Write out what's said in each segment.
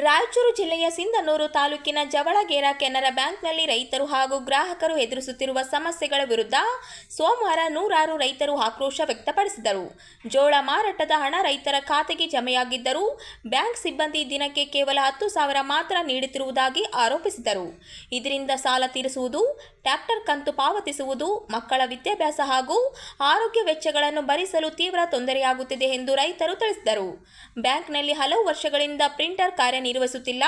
ರಾಯಚೂರು ಜಿಲ್ಲೆಯ ಸಿಂಧನೂರು ತಾಲೂಕಿನ ಜವಳಗೇರಾ ಕೆನರಾ ಬ್ಯಾಂಕ್ನಲ್ಲಿ ರೈತರು ಹಾಗೂ ಗ್ರಾಹಕರು ಎದುರಿಸುತ್ತಿರುವ ಸಮಸ್ಯೆಗಳ ವಿರುದ್ಧ ಸೋಮವಾರ ನೂರಾರು ರೈತರು ಆಕ್ರೋಶ ವ್ಯಕ್ತಪಡಿಸಿದರು. ಜೋಳ ಮಾರಾಟದ ಹಣ ರೈತರ ಖಾತೆಗೆ ಜಮೆಯಾಗಿದ್ದರೂ ಬ್ಯಾಂಕ್ ಸಿಬ್ಬಂದಿ ದಿನಕ್ಕೆ ಕೇವಲ 10,000 ಮಾತ್ರ ನೀಡುತ್ತಿರುವುದಾಗಿ ಆರೋಪಿಸಿದರು. ಇದರಿಂದ ಸಾಲ ತೀರಿಸುವುದು, ಟ್ರ್ಯಾಕ್ಟರ್ ಕಂತು ಪಾವತಿಸುವುದು, ಮಕ್ಕಳ ವಿದ್ಯಾಭ್ಯಾಸ ಹಾಗೂ ಆರೋಗ್ಯ ವೆಚ್ಚಗಳನ್ನು ಭರಿಸಲು ತೀವ್ರ ತೊಂದರೆಯಾಗುತ್ತಿದೆ ಎಂದು ರೈತರು ತಿಳಿಸಿದರು. ಬ್ಯಾಂಕ್ನಲ್ಲಿ ಹಲವು ವರ್ಷಗಳಿಂದ ಪ್ರಿಂಟರ್ ಕಾರ್ಯನಿರ್ವಹಿಸುತ್ತಿಲ್ಲ,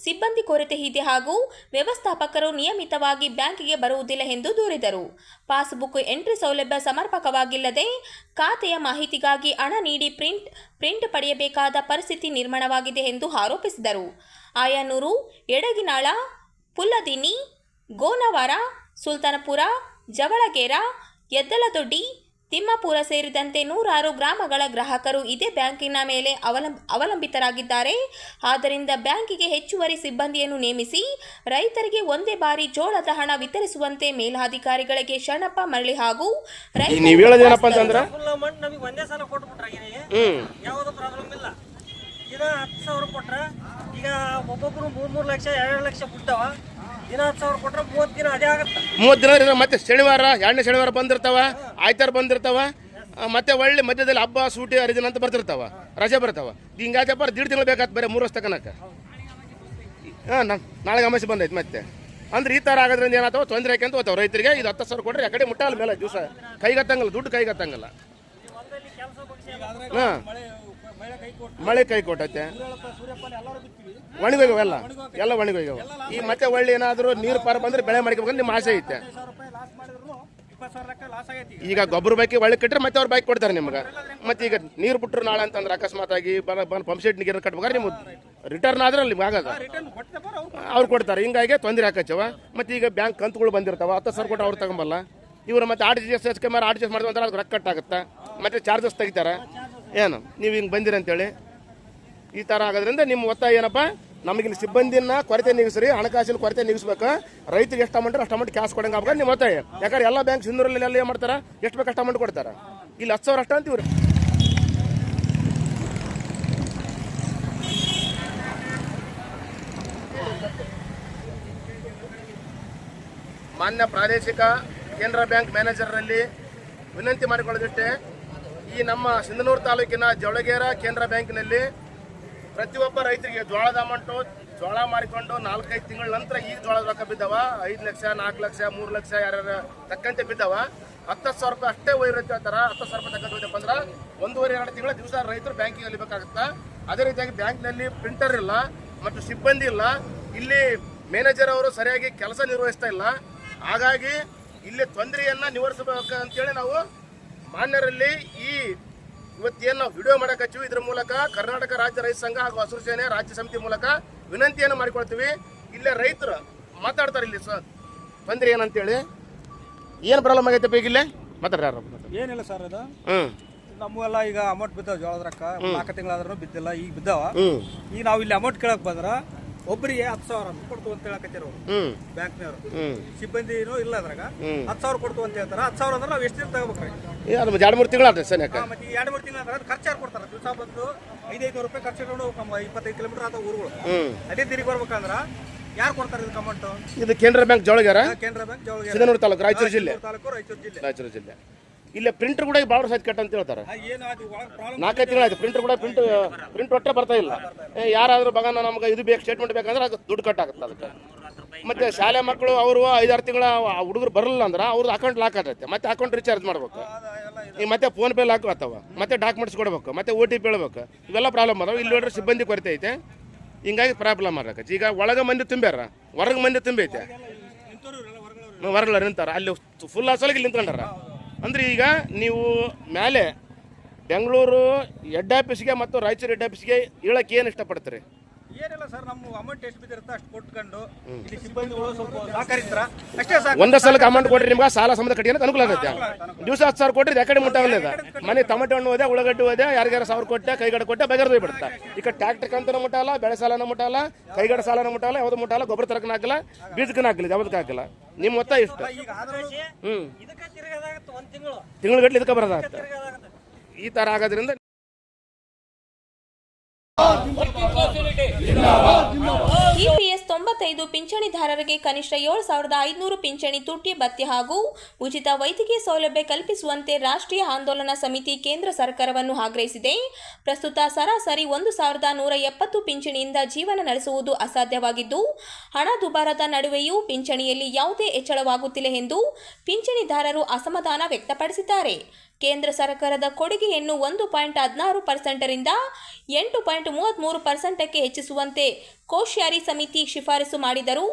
ಸಿಬ್ಬಂದಿ ಕೊರತೆ ಇದೆ ಹಾಗೂ ವ್ಯವಸ್ಥಾಪಕರು ನಿಯಮಿತವಾಗಿ ಬ್ಯಾಂಕಿಗೆ ಬರುವುದಿಲ್ಲ ಎಂದು ದೂರಿದರು. ಪಾಸ್ಬುಕ್ ಎಂಟ್ರಿ ಸೌಲಭ್ಯ ಸಮರ್ಪಕವಾಗಿಲ್ಲದೆ ಖಾತೆಯ ಮಾಹಿತಿಗಾಗಿ ಹಣ ನೀಡಿ ಪ್ರಿಂಟ್ ಪಡೆಯಬೇಕಾದ ಪರಿಸ್ಥಿತಿ ನಿರ್ಮಾಣವಾಗಿದೆ ಎಂದು ಆರೋಪಿಸಿದರು. ಆಯನೂರು, ಎಡಗಿನಾಳ, ಪುಲ್ಲದಿನ್ನಿ, ಗೋನವಾರ, ಸುಲ್ತಾನಪುರ, ಜವಳಗೇರಾ, ಯದ್ದಲದೊಡ್ಡಿ, ತಿಮ್ಮಾಪುರ ಸೇರಿದಂತೆ ನೂರಾರು ಗ್ರಾಮಗಳ ಗ್ರಾಹಕರು ಇದೇ ಬ್ಯಾಂಕಿನ ಮೇಲೆ ಅವಲಂಬಿತರಾಗಿದ್ದಾರೆ. ಆದ್ದರಿಂದ ಬ್ಯಾಂಕಿಗೆ ಹೆಚ್ಚುವರಿ ಸಿಬ್ಬಂದಿಯನ್ನು ನೇಮಿಸಿ ರೈತರಿಗೆ ಒಂದೇ ಬಾರಿ ಜೋಳದ ಹಣ ವಿತರಿಸುವಂತೆ ಮೇಲಾಧಿಕಾರಿಗಳಿಗೆ ಶರಣಪ್ಪ ಮರಳಿ ಹಾಗೂ ಈಗ ಒಬ್ಬೊಬ್ರು 3 ಲಕ್ಷ 2 ಲಕ್ಷ ಬಿಡ್ತಾವ. ದಿನ 10,000 ಕೊಟ್ರೆ 30 ದಿನ ಅದೇ ಆಗುತ್ತೆ. 30 ದಿನ ಮತ್ತೆ ಶನಿವಾರ, 2ನೇ ಶನಿವಾರ ಬಂದಿರ್ತಾವ, ಆಯ್ತಾರ ಬಂದಿರ್ತಾವ, ಮತ್ತೆ ಒಳ್ಳೆ ಮಧ್ಯದಲ್ಲಿ ಹಬ್ಬ ಸೂಟಿ ಹರಿದಿನ ಅಂತ ಬರ್ತಿರ್ತಾವ, ರಜೆ ಬರ್ತಾವ. ಹಿಂಗಾಗಪ್ಪ 1.5 ತಿಂಗಳು ಬೇಕಾಗ್ತದೆ ಬರೀ 3 ವರ್ಷ ತನಕ. ನಾಳೆಗೆ ಅಮಾಸೆ ಬಂದೈತೆ ಮತ್ತೆ ಅಂದ್ರೆ ಈ ಥರ ಆಗೋದ್ರಿಂದ ಏನಾಗ್ತಾವ ತೊಂದರೆ ಯಾಕೆ ಅಂತ ಹೋಗ್ತಾವ ರೈತರಿಗೆ. ಇದು 10,000 ಕೊಟ್ಟರೆ ಯಾಕಡೆ ಮುಟ್ಟಾಲ ಮೇಲೆ ದಿವಸ ಕೈಗತ್ತಂಗಲ್ಲ, ದುಡ್ಡು ಕೈಗತ್ತಂಗಲ್ಲ. ಹಾಂ, ಮಳೆ ಕೈ ಕೊಟ್ಟೈತೆ, ಒಣಗೋಗ್ಯಾವ, ಎಲ್ಲ ಒಣಗೋಗ್ಯಾವ. ಈಗ ಮತ್ತೆ ಒಳ್ಳೆ ಏನಾದರೂ ನೀರು ಪಾರ ಬಂದ್ರೆ ಬೆಳೆ ಮಾಡ್ಕೋಬೇಕಂದ್ರೆ ನಿಮ್ಮ ಆಸೆ ಐತೆ. ಈಗ ಗೊಬ್ಬರ ಬೈಕಿ ಒಳ್ಳೆ ಕಟ್ಟರೆ ಮತ್ತೆ ಅವ್ರು ಬೈಕ್ ಕೊಡ್ತಾರೆ ನಿಮ್ಗೆ. ಮತ್ತೆ ಈಗ ನೀರು ಬಿಟ್ಟರು ನಾಳೆ ಅಂತಂದ್ರೆ ಅಕಸ್ಮಾತ್ ಆಗಿ ಪಂಪ್ ಸೆಟ್ ನೀರು ಕಟ್ಬೇಕಾದ್ರೆ ನಿಮ್ಗೆ ರಿಟರ್ನ್ ಆದ್ರೆ ಅಲ್ಲಿ ಆಗದ ಅವ್ರು ಕೊಡ್ತಾರೆ. ಹಿಂಗಾಗಿ ತೊಂದರೆ ಹಾಕಚ್ಚವ. ಮತ್ತೆ ಈಗ ಬ್ಯಾಂಕ್ ಕಂತುಗಳು ಬಂದಿರ್ತಾವ, 10,000 ಕೊಟ್ಟು ಅವ್ರು ತಗೊಂಬಲ್ಲ. ಇವರು ಮತ್ತೆ RTGS ಮಾಡಿದ್ರೆ ಅದಕ್ಕೆ ರೊಕ್ಕ ಕಟ್ಟಾಗುತ್ತೆ, ಮತ್ತೆ ಚಾರ್ಜಸ್ ತೆಗಿತಾರೆ. ಏನು ನೀವು ಹಿಂಗೆ ಬಂದಿರಿ ಅಂತೇಳಿ ಈ ಥರ ಆಗೋದ್ರಿಂದ ನಿಮ್ಮ ಒತ್ತಾಯ ಏನಪ್ಪ, ನಮಗಿಲ್ಲಿ ಸಿಬ್ಬಂದಿನ ಕೊರತೆ ನೀಗಿಸ್ರಿ, ಹಣಕಾಸಿನ ಕೊರತೆ ನೀಗಿಸ್ಬೇಕು, ರೈತರಿಗೆ ಎಷ್ಟು ಅಮೌಂಟ್ ಅಷ್ಟು ಅಮೌಂಟ್ ಕ್ಯಾಶ್ ಕೊಡಂಗೆ ಆಗ್ಬೇಕು ನಿಮ್ಮ ಒತ್ತಾಯ. ಯಾಕಂದ್ರೆ ಎಲ್ಲ ಬ್ಯಾಂಕ್ ಸಿಂಧೂರಲ್ಲಿ ಎಲ್ಲ ಏನು ಮಾಡ್ತಾರೆ, ಎಷ್ಟು ಬೇಕು ಅಷ್ಟು ಅಮೌಂಟ್ ಕೊಡ್ತಾರೆ. ಇಲ್ಲಿ 10,000 ಅಷ್ಟು ಅಂತೀವ್ರಿ. ಮಾನ್ಯ ಪ್ರಾದೇಶಿಕ ಕೇಂದ್ರ ಬ್ಯಾಂಕ್ ಮ್ಯಾನೇಜರ್ನಲ್ಲಿ ವಿನಂತಿ ಮಾಡಿಕೊಳ್ಳೋದಿಷ್ಟೇ, ಈ ನಮ್ಮ ಸಿಂಧನೂರು ತಾಲೂಕಿನ ಜವಳಗೇರಾ ಕೇಂದ್ರ ಬ್ಯಾಂಕಿನಲ್ಲಿ ಪ್ರತಿಯೊಬ್ಬ ರೈತರಿಗೆ ಜೋಳದ ಅಮೌಂಟು ಜೋಳ ಮಾರಿಕೊಂಡು 4-5 ತಿಂಗಳ ನಂತರ ಈಗ ಜೋಳದ ರೊಕ್ಕ ಬಿದ್ದಾವ. 5 ಲಕ್ಷ 4 ಲಕ್ಷ 3 ಲಕ್ಷ ಯಾರ್ಯಾರ ತಕ್ಕಂತೆ ಬಿದ್ದಾವ. 10,000 ರೂಪಾಯಿ ಅಷ್ಟೇ ಒಯ್ಯಿರುತ್ತೆ ಅಂತಾರೆ. 10,000 ರೂಪಾಯಿ ತಕ್ಕಂತ ಹೋಯ್ತಪ್ಪ ಅಂದ್ರೆ 1.5-2 ತಿಂಗಳ ದಿವಸ ರೈತರು ಬ್ಯಾಂಕಿಗೆ ಅಲ್ಲಿಬೇಕಾಗುತ್ತೆ. ಅದೇ ರೀತಿಯಾಗಿ ಬ್ಯಾಂಕ್ನಲ್ಲಿ ಪ್ರಿಂಟರ್ ಇಲ್ಲ ಮತ್ತು ಸಿಬ್ಬಂದಿ ಇಲ್ಲ. ಇಲ್ಲಿ ಮ್ಯಾನೇಜರ್ ಅವರು ಸರಿಯಾಗಿ ಕೆಲಸ ನಿರ್ವಹಿಸ್ತಾ ಇಲ್ಲ. ಹಾಗಾಗಿ ಇಲ್ಲಿ ತೊಂದರೆಯನ್ನು ನಿವಾರಿಸಬೇಕು ಅಂತೇಳಿ ನಾವು ಮಾನ್ಯರಲ್ಲಿ ಇವತ್ತೇನು ನಾವು ವಿಡಿಯೋ ಮಾಡಕತ್ತೀವಿ, ಇದ್ರ ಮೂಲಕ ಕರ್ನಾಟಕ ರಾಜ್ಯ ರೈತ ಸಂಘ ಹಾಗೂ ಹಸಿರು ಸೇನೆ ರಾಜ್ಯ ಸಮಿತಿ ಮೂಲಕ ವಿನಂತಿಯನ್ನು ಮಾಡಿಕೊಳ್ತೀವಿ. ಇಲ್ಲೇ ರೈತರು ಮಾತಾಡ್ತಾರೆ, ಇಲ್ಲಿ ಸರ್ ತೊಂದರೆ ಏನಂತೇಳಿ, ಏನು ಪ್ರಾಬ್ಲಮ್ ಆಗೈತೆ ಈಗ ಇಲ್ಲೇ ಮಾತಾಡ್ಯಾರ. ಏನಿಲ್ಲ ಸರ್, ಅದು ನಮ್ಗೆಲ್ಲ ಈಗ ಅಮೌಂಟ್ ಬಿದ್ದಾವ, ಜೋಳದ ರೊಕ್ಕ 4 ತಿಂಗಳಾದ್ರೂ ಬಿದ್ದಿಲ್ಲ, ಈಗ ಬಿದ್ದಾವ. ಈಗ ನಾವು ಇಲ್ಲಿ ಅಮೌಂಟ್ ಕೇಳಕ್ ಬಂದ್ರ ಒಬ್ಬರಿಗೆ 10,000 ಕೊಡ್ತು ಅಂತ ಹೇಳಕತ್ತಿರು ಬ್ಯಾಂಕ್ನವರು. ಸಿಬ್ಬಂದಿನೂ ಇಲ್ಲ ಅದ್ರಾಗ 10,000 ಕೊಡ್ತು ಅಂತ ಹೇಳ್ತಾರ. 10,000 ಅಂದ್ರೆ ನಾವು ಎಷ್ಟು ದಿನ ತಗೋಬೇಕ್ರಿ? 2-3 ತಿಂಗಳು ಆದ್ರೆ ಸರ್. ಮತ್ತೆ 2-3 ತಿಂಗಳು ಅಂದ್ರೆ ಖರ್ಚು ಯಾರು ಕೊಡ್ತಾರ? ದಿವಸ ಬಂದು 500 ರೂಪಾಯಿ ಖರ್ಚು ಇಟ್ಕೊಂಡು 25 ಕಿಲೋಮೀಟರ್ ಆದ ಊರುಗಳು ಅದೇ ತಿರುಗಿ ಬರ್ಬೇಕಂದ್ರ ಯಾರು ಕೊಡ್ತಾರೆ ಇದಕ್ಕೆ ಅಮೌಂಟ್? ಇದು ಕೇಂದ್ರ ಬ್ಯಾಂಕ್ ಜವಳಗೇರಾ, ಕೇಂದ್ರ ಬ್ಯಾಂಕ್ ಜವಳಗೇರಾ, ಸಿಂಧನೂರು ತಾಲೂಕು, ರಾಯಚೂರು ಜಿಲ್ಲೆ. ರಾಯಚೂರು ಜಿಲ್ಲೆ. ಇಲ್ಲೇ ಪ್ರಿಂಟರ್ ಕೂಡ ಭಾಳ ಸೈಜ್ ಕಟ್ ಅಂತ ಹೇಳ್ತಾರೆ. 4 ತಿಂಗಳಾಯ್ತು ಪ್ರಿಂಟರ್ ಕೂಡ ಪ್ರಿಂಟ್ ಒಟ್ಟೆ ಬರ್ತಾ ಇಲ್ಲ. ಯಾರಾದ್ರೂ ಬಗನ ನಮ್ಗೆ ಇದು ಬೇಕು ಸ್ಟೇಟ್ಮೆಂಟ್ ಬೇಕಂದ್ರೆ ಅದು ದುಡ್ಡು ಕಟ್ ಆಗುತ್ತೆ ಅದಕ್ಕೆ. ಮತ್ತೆ ಶಾಲೆ ಮಕ್ಕಳು ಅವರು 5-6 ತಿಂಗಳ ಹುಡುಗರು ಬರಲಿಲ್ಲ ಅಂದ್ರೆ ಅವ್ರದ್ದು ಅಕೌಂಟ್ ಲಾಕ್ ಆಗತ್ತೆ, ಮತ್ತೆ ಅಕೌಂಟ್ ರೀಚಾರ್ಜ್ ಮಾಡ್ಬೇಕು, ಈಗ ಮತ್ತೆ ಫೋನ್ ಪೇ ಲಾಕ್ ಆಗ್ತಾವ, ಮತ್ತೆ ಡಾಕ್ಯುಮೆಂಟ್ಸ್ ಕೊಡ್ಬೇಕು, ಮತ್ತೆ OTP ಹೇಳ್ಬೇಕು. ಇವೆಲ್ಲ ಪ್ರಾಬ್ಲಮ್ ಅದಾವ. ಇಲ್ಲಿ ನೋಡ್ರೆ ಸಿಬ್ಬಂದಿ ಕೊರತೆ ಐತೆ, ಹಿಂಗಾಗಿ ಪ್ರಾಬ್ಲಮ್ ಆಗಕ್ಕೆ. ಈಗ ಒಳಗೆ ಮಂದಿ ತುಂಬ್ಯಾರ, ಹೊರಗೆ ಮಂದಿ ತುಂಬೈತೆ, ಹೊರಗಡೆ ನಿಂತಾರ. ಅಲ್ಲಿ ಫುಲ್ ಅಸಲಿಗೆ ಇಲ್ಲಿ ನಿಂತ್ಕೊಂಡಾರ. ಅಂದ್ರೆ ಈಗ ನೀವು ಮೇಲೆ ಬೆಂಗಳೂರು ಹೆಡ್ ಆಫೀಸ್ಗೆ ಮತ್ತು ರಾಯಚೂರು ಹೆಡ್ ಆಫೀಸ್ಗೆ ಹೇಳಕ್ಕೆ ಏನು ಇಷ್ಟಪಡ್ತೀರಿ? ಏನಿಲ್ಲ ಸರ್, ನಮ್ಮ ಅಮೌಂಟ್ ಎಷ್ಟು ಬಿದ್ದಿರುತ್ತೆ ಅಷ್ಟು ಕೊಟ್ಕೊಂಡು ಇಲ್ಲಿ ಸಿಬ್ಬಂದಿಗಳು ಸ್ವಲ್ಪ ಸಹಕರಿಸ್ತಾರ ಅಷ್ಟೇ ಸಾಕು. ಒಂದೇ ಸಲಕ್ಕೆ ಅಮೌಂಟ್ ಕೊಟ್ರಿ ನಿಮ್ಗೆ ಸಾಲ ಸಮದ ಕಟ್ಟಿಗೆ ಅನುಕೂಲ ಆಗುತ್ತೆ. ದಿವಸ 10,000 ಕೊಟ್ರಿ ಯಾಕಡೆ ಮುಟ್ಟಾಗಲ್ಲ. ಮನೆ ಟೊಮೆಟೊ ಹಣ್ಣು ಹೋದೆ, ಉಳ್ಳಾಗಡ್ಡಿ ಹೋದೆ, ಯಾರಿಗಾರ 1,000 ಕೊಟ್ಟೆ, ಕೈಗಡೆ ಕೊಟ್ಟೆ, ಬಗೆರ್ದು ಬಿಡುತ್ತೆ. ಈಗ ಟ್ರ್ಯಾಕ್ಟರ್ ಕಂತನ ಮುಟ್ಟಲ್ಲ, ಬೆಳೆ ಸಾಲನ ಮುಟ್ಟಲ್ಲ, ಕೈಗಡೆ ಸಾಲನ ಮುಟ್ಟಲ್ಲ, ಯಾವ್ದು ಮುಟ್ಟಲ್ಲ, ಗೊಬ್ಬರ ತರಕನ ಹಾಕಲ್ಲ, ಬೀಜಕ್ಕನ ಹಾಕಲ್ಲ, ಯಾವ್ದಕ್ಕೆ ಹಾಕಲ್ಲ. ನಿಮ್ಮ ಮೊತ್ತ ಇಷ್ಟ. ತಿಂಗಳಗಟ್ಟಲೆ ಇದಕ್ಕೆ ಬರೋದಾಗತ್ತೆ. ಈ ಥರ ಆಗೋದ್ರಿಂದ ಇಪಿಎಸ್ 95 ಪಿಂಚಣಿದಾರರಿಗೆ ಕನಿಷ್ಠ 7,500 ಪಿಂಚಣಿ ತುಟ್ಟಿ ಭತ್ಯೆ ಹಾಗೂ ಉಚಿತ ವೈದ್ಯಕೀಯ ಸೌಲಭ್ಯ ಕಲ್ಪಿಸುವಂತೆ ರಾಷ್ಟ್ರೀಯ ಆಂದೋಲನ ಸಮಿತಿ ಕೇಂದ್ರ ಸರ್ಕಾರವನ್ನು ಆಗ್ರಹಿಸಿದೆ. ಪ್ರಸ್ತುತ ಸರಾಸರಿ 1,170 ಪಿಂಚಣಿಯಿಂದ ಜೀವನ ನಡೆಸುವುದು ಅಸಾಧ್ಯವಾಗಿದ್ದು, ಹಣ ದುಬಾರದ ನಡುವೆಯೂ ಪಿಂಚಣಿಯಲ್ಲಿ ಯಾವುದೇ ಹೆಚ್ಚಳವಾಗುತ್ತಿಲ್ಲ ಎಂದು ಪಿಂಚಣಿದಾರರು ಅಸಮಾಧಾನ ವ್ಯಕ್ತಪಡಿಸಿದ್ದಾರೆ. ಕೇಂದ್ರ ಸರ್ಕಾರದ ಕೊಡುಗೆಯನ್ನು 1.16% ರಿಂದ 8.33% ಹೆಚ್ಚಿಸುವಂತೆ ಕೋಶ್ಯಾರಿ ಸಮಿತಿ ಶಿಫಾರಸು ಮಾಡಿದರೂ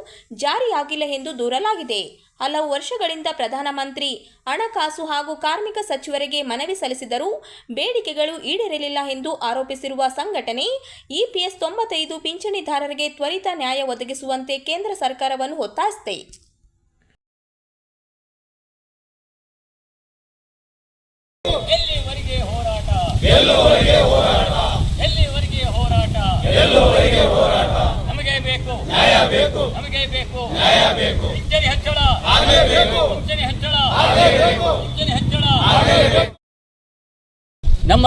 ಜಾರಿಯಾಗಿಲ್ಲ ಎಂದು ದೂರಲಾಗಿದೆ. ಹಲವು ವರ್ಷಗಳಿಂದ ಪ್ರಧಾನಮಂತ್ರಿ, ಹಣಕಾಸು ಹಾಗೂ ಕಾರ್ಮಿಕ ಸಚಿವರಿಗೆ ಮನವಿ ಸಲ್ಲಿಸಿದರೂ ಬೇಡಿಕೆಗಳು ಈಡೇರಲಿಲ್ಲ ಎಂದು ಆರೋಪಿಸಿರುವ ಸಂಘಟನೆ ಇಪಿಎಸ್ 95 ಪಿಂಚಣಿದಾರರಿಗೆ ತ್ವರಿತ ನ್ಯಾಯ ಒದಗಿಸುವಂತೆ ಕೇಂದ್ರ ಸರ್ಕಾರವನ್ನು ಒತ್ತಾಯಿಸಿದೆ. ಎಲ್ಲಿವರೆಗೆ ಹೋರಾಟ? ಎಲ್ಲಿವರೆಗೆ ಹೋರಾಟ? ನಮಗೆ ಬೇಕು ನ್ಯಾಯ ಬೇಕು, ನಮಗೆ ಬೇಕು ನ್ಯಾಯ ಬೇಕು. ಪಿಂಚಣಿ ಹೆಚ್ಚಳ ಆಗಲೇಬೇಕು, ಪಿಂಚಣಿ ಹೆಚ್ಚಳ ಆಗಲೇಬೇಕು, ಪಿಂಚಣಿ ಹೆಚ್ಚಳ ಆಗಲೇಬೇಕು. ನಮ್ಮ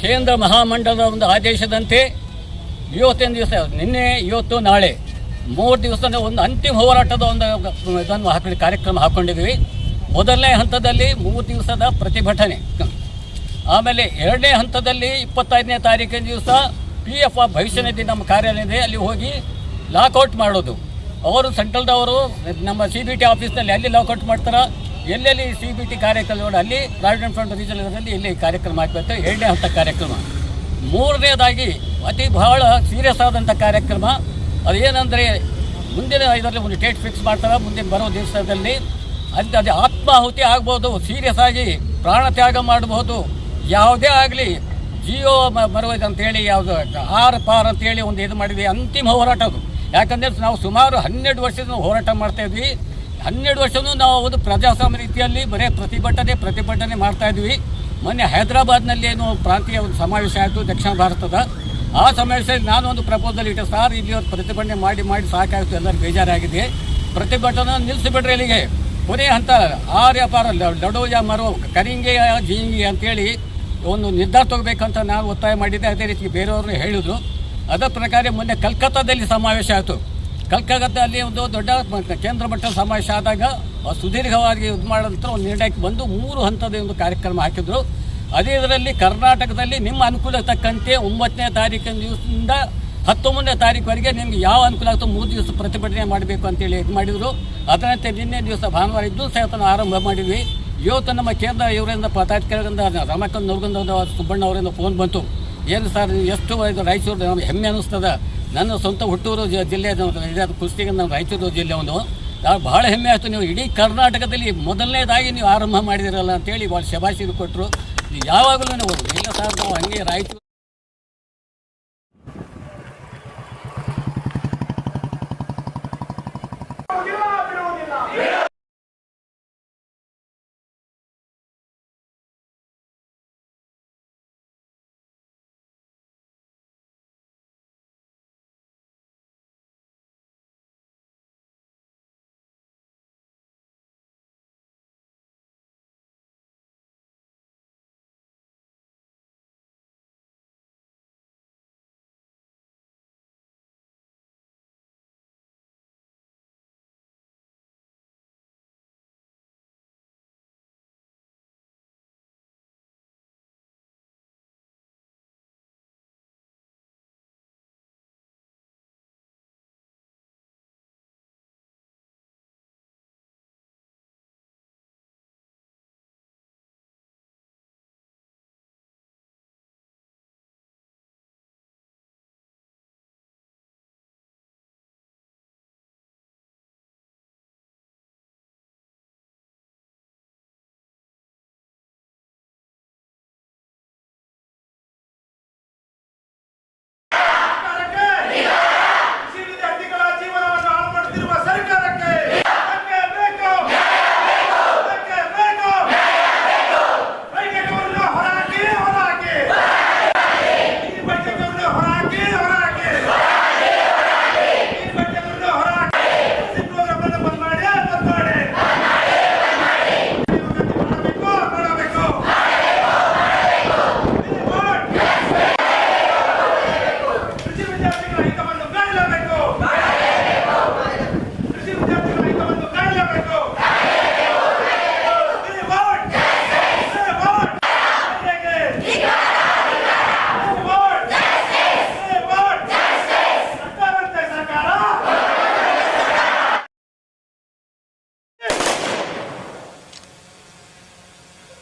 ಕೇಂದ್ರ ಮಹಾಮಂಡಲದ ಒಂದು ಆದೇಶದಂತೆ ಇವತ್ತಿನ ದಿವಸ, ನಿನ್ನೆ ಇವತ್ತು ನಾಳೆ 3 ದಿವಸದ ಒಂದು ಅಂತಿಮ ಹೋರಾಟದ ಒಂದು ಇದನ್ನು ಕಾರ್ಯಕ್ರಮ ಹಾಕ್ಕೊಂಡಿದ್ದೀವಿ. ಮೊದಲನೇ ಹಂತದಲ್ಲಿ 3 ದಿವಸದ ಪ್ರತಿಭಟನೆ, ಆಮೇಲೆ 2ನೇ ಹಂತದಲ್ಲಿ 25ನೇ ತಾರೀಕಿನ ದಿವಸ PF ಭವಿಷ್ಯ ನಿಧಿ ನಮ್ಮ ಕಾರ್ಯಾಲಯದಲ್ಲಿ ಅಲ್ಲಿ ಹೋಗಿ ಲಾಕೌಟ್ ಮಾಡೋದು. ಅವರು ಸೆಂಟ್ರಲ್ದವರು ನಮ್ಮ CBT ಆಫೀಸ್ನಲ್ಲಿ ಅಲ್ಲಿ ಲಾಕೌಟ್ ಮಾಡ್ತಾರೆ, ಎಲ್ಲೆಲ್ಲಿ CBT ಕಾರ್ಯಕ್ರಮ ಅಲ್ಲಿ ಪ್ರಾವಿಡೆಂಟ್ ಫಂಡ್ ರೀಜನಲ್ ಇಲ್ಲಿ ಕಾರ್ಯಕ್ರಮ ಹಾಕಬೇಕು. 2ನೇ ಹಂತ ಕಾರ್ಯಕ್ರಮ. 3ನೇದಾಗಿ ಅತಿ ಬಹಳ ಸೀರಿಯಸ್ ಆದಂಥ ಕಾರ್ಯಕ್ರಮ ಅದೇನೆಂದರೆ, ಮುಂದಿನ ಇದರಲ್ಲಿ ಒಂದು ಡೇಟ್ ಫಿಕ್ಸ್ ಮಾಡ್ತಾರೆ. ಮುಂದಿನ ಬರೋ ದಿವಸದಲ್ಲಿ ಅದು ಆತ್ಮಾಹುತಿ ಆಗ್ಬೋದು, ಸೀರಿಯಸ್ ಆಗಿ ಪ್ರಾಣ ತ್ಯಾಗ ಮಾಡಬಹುದು. ಯಾವುದೇ ಆಗಲಿ ಜಿಯೋ ಮರುವುದು ಅಂತೇಳಿ, ಯಾವುದು ಆರ್ ಪಾರ್ ಅಂತೇಳಿ ಒಂದು ಇದು ಮಾಡಿದ್ವಿ. ಅಂತಿಮ ಹೋರಾಟ ಅದು. ಯಾಕಂದರೆ ನಾವು ಸುಮಾರು 12 ವರ್ಷದ ಹೋರಾಟ ಮಾಡ್ತಾಯಿದ್ವಿ. 12 ವರ್ಷವೂ ನಾವು ಒಂದು ಪ್ರಜಾಸ್ವಾಮ್ಯ ರೀತಿಯಲ್ಲಿ ಬರೀ ಪ್ರತಿಭಟನೆ ಮಾಡ್ತಾಯಿದ್ವಿ. ಮೊನ್ನೆ ಹೈದರಾಬಾದ್ನಲ್ಲಿ ಏನು ಪ್ರಾಂತೀಯ ಒಂದು ಸಮಾವೇಶ ಆಯಿತು ದಕ್ಷಿಣ ಭಾರತದ. ಆ ಸಮಾವೇಶದಲ್ಲಿ ನಾನು ಒಂದು ಪ್ರಪೋಸಲ್ ಇಟ್ಟೆ, ಸಾರ್ ಇಲ್ಲಿ ಒಂದು ಪ್ರತಿಭಟನೆ ಮಾಡಿ ಸಾಕಾಯಿತು, ಎಲ್ಲರೂ ಬೇಜಾರಾಗಿದೆ, ಪ್ರತಿಭಟನೆ ನಿಲ್ಲಿಸಿಬಿಡ್ರಿ. ಇಲ್ಲಿಗೆ ಕೊನೆ ಹಂತ ಆರ್ಯಪಾರ ಲಡೋಯ ಮರೋ ಕರಿಂಗೆ ಜೀಂಗಿ ಅಂತೇಳಿ ಒಂದು ನಿರ್ಧಾರ ತಗೋಬೇಕಂತ ನಾನು ಒತ್ತಾಯ ಮಾಡಿದ್ದೆ. ಅದೇ ರೀತಿ ಬೇರೆಯವ್ರನ್ನ ಹೇಳಿದ್ರು. ಅದರ ಪ್ರಕಾರ ಮೊನ್ನೆ ಕಲ್ಕತ್ತಾದಲ್ಲಿ ಸಮಾವೇಶ ಆಯಿತು. ಕಲ್ಕತ್ತಾದಲ್ಲಿ ಒಂದು ದೊಡ್ಡ ಕೇಂದ್ರ ಮಟ್ಟದ ಸಮಾವೇಶ ಆದಾಗ ಸುದೀರ್ಘವಾಗಿ ಇದು ಮಾಡೋಂಥ ಒಂದು ನಿರ್ಣಯಕ್ಕೆ ಬಂದು 3 ಹಂತದ ಒಂದು ಕಾರ್ಯಕ್ರಮ ಹಾಕಿದ್ರು. ಅದೇ ಇದರಲ್ಲಿ ಕರ್ನಾಟಕದಲ್ಲಿ ನಿಮ್ಮ ಅನುಕೂಲ ತಕ್ಕಂತೆ 9ನೇ ತಾರೀಕಿನ ದಿವಸದಿಂದ 19ನೇ ತಾರೀಕುವರೆಗೆ ನಿಮ್ಗೆ ಯಾವ ಅನುಕೂಲ ಆಗ್ತೋ 3 ದಿವಸ ಪ್ರತಿಭಟನೆ ಮಾಡಬೇಕು ಅಂತೇಳಿ ಇದು ಮಾಡಿದರು. ಅದರಂತೆ ನಿನ್ನೆ ದಿವಸ ಭಾನುವಾರ ಇದ್ದು ಸಹಿತ ಆರಂಭ ಮಾಡಿದ್ವಿ. ಇವತ್ತು ನಮ್ಮ ಕೇಂದ್ರ ಇವರಿಂದ ಪದಾಧಿಕಾರಿಗಳಿಂದ ರಮಾಕಾಂತ್ ನವಗಂದ ಸುಬ್ಬಣ್ಣ ಅವರಿಂದ ಫೋನ್ ಬಂತು. ಏನು ಸರ್, ಎಷ್ಟು ಇದು ರಾಯಚೂರು ನಮಗೆ ಹೆಮ್ಮೆ ಅನ್ನಿಸ್ತದೆ. ನನ್ನ ಸ್ವಂತ ಹುಟ್ಟೂರು ಜಿಲ್ಲೆ ಇದಾದ ಕುಸ್ತಿಗೆ ನಮ್ಮ ರಾಯಚೂರು ಜಿಲ್ಲೆ ಒಂದು ಭಾಳ ಹೆಮ್ಮೆ ಆಯಿತು. ನೀವು ಇಡೀ ಕರ್ನಾಟಕದಲ್ಲಿ ಮೊದಲನೇದಾಗಿ ನೀವು ಆರಂಭ ಮಾಡಿದಿರಲ್ಲ ಅಂತೇಳಿ ಭಾಳ ಶಬಾಷಿರು ಕೊಟ್ಟರು. ಯಾವಾಗಲೂ ನಾವು ಇಲ್ಲ ಸರ್, ನಾವು ಹಂಗೆ ರಾಯಚೂರು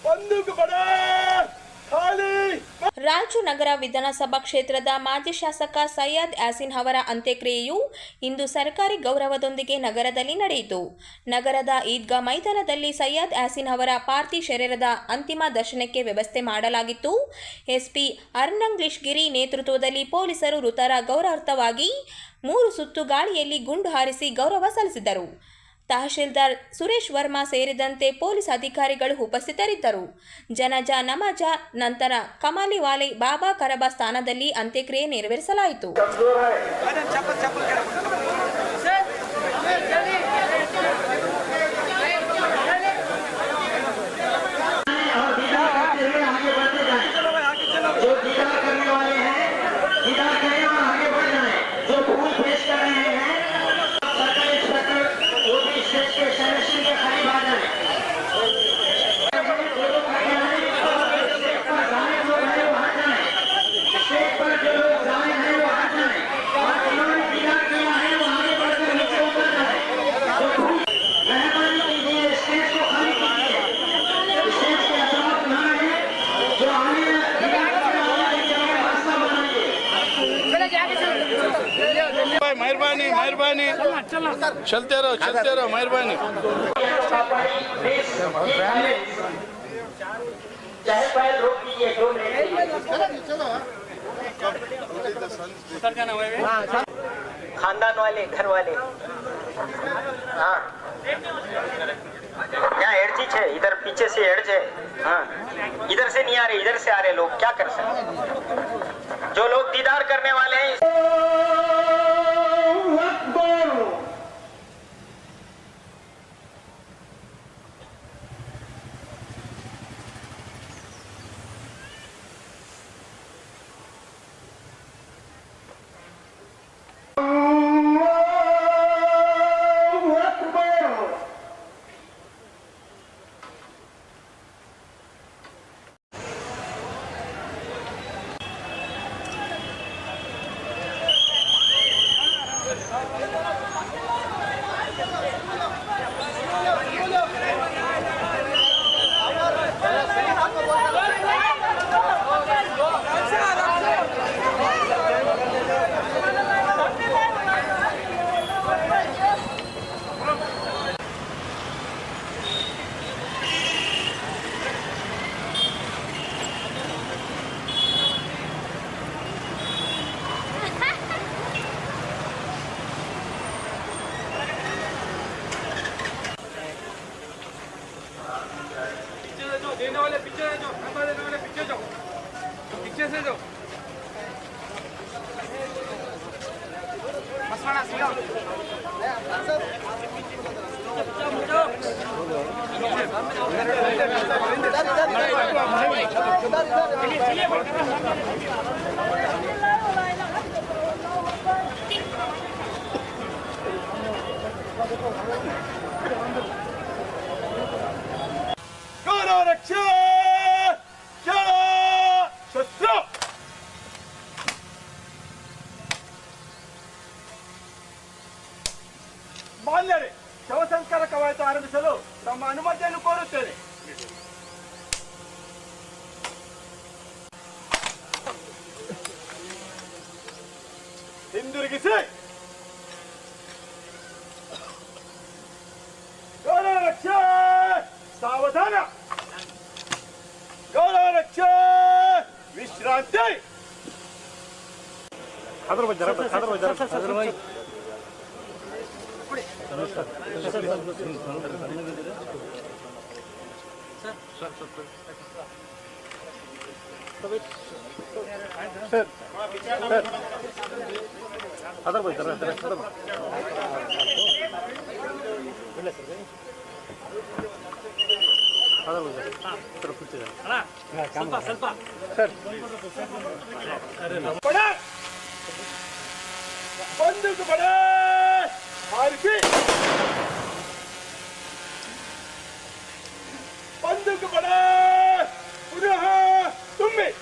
बंदूक बड़ा खाली ರಾಜನಗರ ವಿಧಾನಸಭಾ ಕ್ಷೇತ್ರದ ಮಾಜಿ ಶಾಸಕ ಸೈಯದ್ ಯಾಸೀನ್ ಅವರ ಅಂತ್ಯಕ್ರಿಯೆಯು ಇಂದು ಸರ್ಕಾರಿ ಗೌರವದೊಂದಿಗೆ ನಗರದಲ್ಲಿ ನಡೆಯಿತು. ನಗರದ ಈದ್ಗಾ ಮೈದಾನದಲ್ಲಿ ಸೈಯದ್ ಯಾಸೀನ್ ಅವರ ಪಾರ್ಥಿವ ಶರೀರದ ಅಂತಿಮ ದರ್ಶನಕ್ಕೆ ವ್ಯವಸ್ಥೆ ಮಾಡಲಾಗಿತ್ತು. ಎಸ್ಪಿ ಅರ್ನಂಗ್ಲಿಶ್ ಗಿರಿ ನೇತೃತ್ವದಲ್ಲಿ ಪೊಲೀಸರು ಮೃತರ ಗೌರವಾರ್ಥವಾಗಿ 3 ಸುತ್ತು ಗಾಳಿಯಲ್ಲಿ ಗುಂಡು ಹಾರಿಸಿ ಗೌರವ ಸಲ್ಲಿಸಿದರು. ತಹಶೀಲ್ದಾರ್ ಸುರೇಶ್ ವರ್ಮಾ ಸೇರಿದಂತೆ ಪೊಲೀಸ್ ಅಧಿಕಾರಿಗಳು ಉಪಸ್ಥಿತರಿದ್ದರು. ಜನಜ ನಮಾಜ ನಂತರ ಕಮಾಲಿವಾಲೆ ಬಾಬಾ ಕರಬಾ ಸ್ಥಾನದಲ್ಲಿ ಅಂತ್ಯಕ್ರಿಯೆ ನೆರವೇರಿಸಲಾಯಿತು. मेहरबानी मेहरबानी चलते रहो मेहरबानी खानदान वाले घर वाले हाँ यहाँ एडजी है इधर पीछे से एडज है हाँ इधर से नहीं आ रहे इधर से आ रहे लोग क्या कर सकते जो लोग दीदार करने वाले हैं देने वाले पीछे है जो नंबर देने वाले पीछे जाओ पीछे से जाओ मसाला सीधा रक्षा शस्त्र ಮಾನ್ಯರೇ ಶವ ಸಂಸ್ಕಾರ ಕವಾಯತು ಆರಂಭಿಸಲು ತಮ್ಮ ಅನುಮತಿಯನ್ನು ಕೋರುತ್ತೇನೆ. ಹಿಂದಿರುಗಿಸಿ ಗೌರವ ರಕ್ಷೆ ಸಾವಧಾನ ಗೌರವ ರಕ್ಷೆ ವಿಶ್ರಾಂತಿ बड़ा बंदूक बड़ा हारसी बंदूक बड़ा पुनः तुम्हें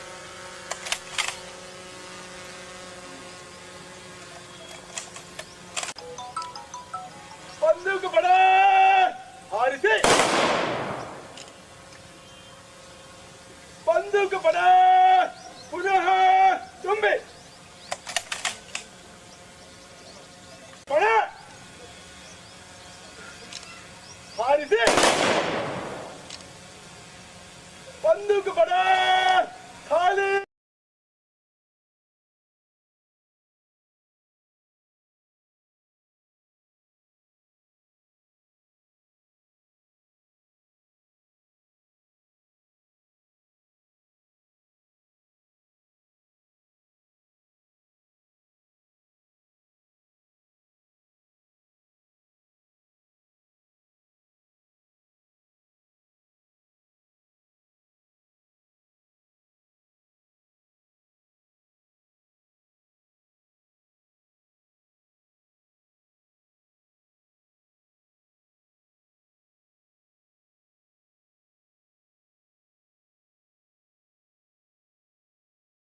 बंदूक बड़ा हारसी ಬಂದೂಕು ಪಡ ಪುನಃ ತುಂಬಿ ಪಡ ಹಾರಿಸಿ ಬಂದೂಕು ಪಡ ಖಾಲಿ